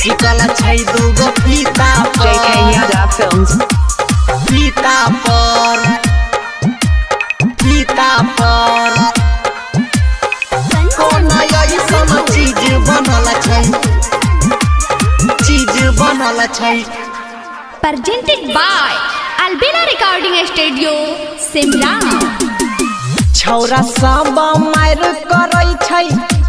टिकल छै दूगो फीता पर JK Yadav Films. फीता पर कोना ऐसन चीज बनल छै Presented by Albina Recording Studio, Simla. छौरा सब मार करै छै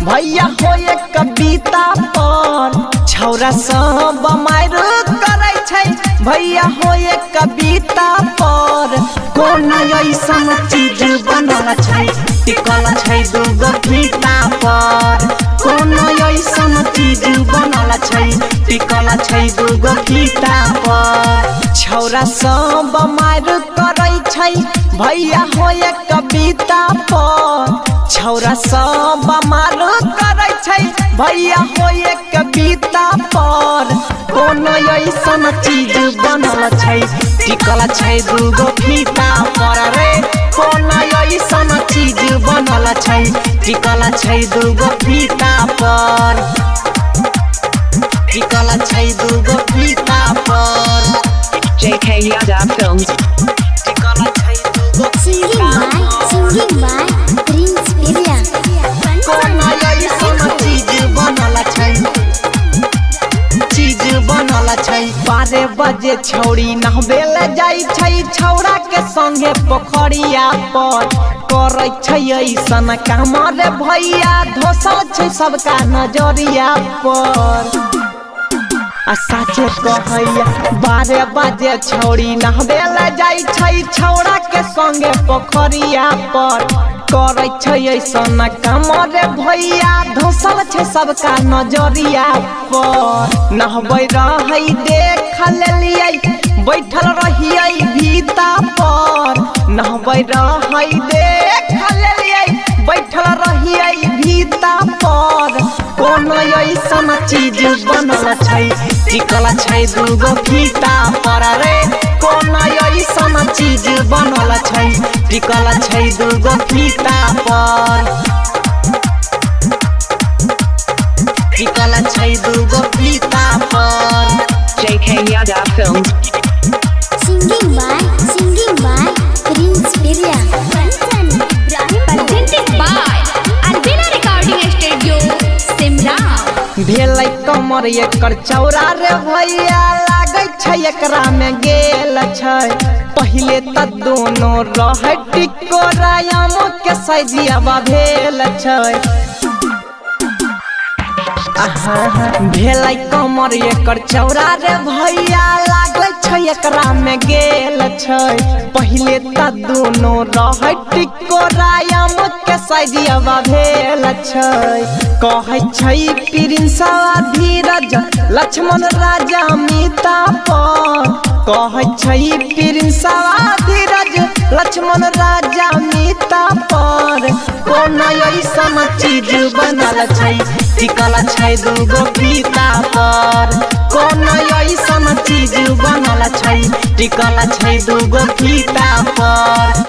भैया हो एक कविता पर छौरा सब मार करै छै भैया हो एक कविता पर कोना ऐसन चीज बनल छै टिकल छै दूगो फीता पर कोना ऐसन चीज बनल छै टिकल छै दूगो फीता पर छौरा सब मार करै छै भैया हो एक कविता पर छौरा सब मार करै छै भैया हो एक कविता पर कोनो ऐसन चीज बनल छै टिकल छै दूगो फीता पर रे कोनो ऐसन चीज बनल छै टिकल छै दूगो फीता पर टिकल छै दूगो फीता पर JK Yadav Films. टिकल छै दूगो Singing by Prince Pirya. कोना ऐसन चीज बनल छै 12 बजे छौरी नहबेल जाइ छै छौरा के संगे पोखरिया पर करै छै ऐसन काम रे भैया धोसल छै सबका नजरिया पर आ साचे कहैया 12 बजे छौरी नहबेल जाइ छै छौरा के संगे पोखरिया पर करै छै ऐसन काम रे भैया धोसल छै सबका नजरिया पर नहबै रहै देख लेलियै बैठल रहियै भीता पर नहबै रहै देख लेलियै बैठल रहियै भीता पर कोनो ऐसन चीज बनल छै टिकल छै दूगो फीता पर रे कोनो ऐसन चीज बनल छै टिकल छै दूगो फीता पर टिकल छै दूगो फीता पर JK Yadav Films. Singing by Prince Pirya. Presented by Albina Recording Studio, Simla. भेलै कमर एकर चौरा रे भैया लागै छै एकरा में गेल छै पहिले त दोनों रहै टिकोरायाम के सजिया भेल छै भेलै कमर एकर चौरा रे भैया लागै छै एकरा में गेल छै पहिले त दोनों रहै टिकोरायाम के सजिया भेल छै कहै छै प्रिंसवा धीरज लक्ष्मण राजा मीता पर कहै छै प्रिंसवा धीरज लक्ष्मण राजा मीता पर कोनो ऐसन चीज बनल छै टिकल छै दूगो फीता पर कोनो ऐसन चीज बनल छै टिकल छै दूगो फीता पर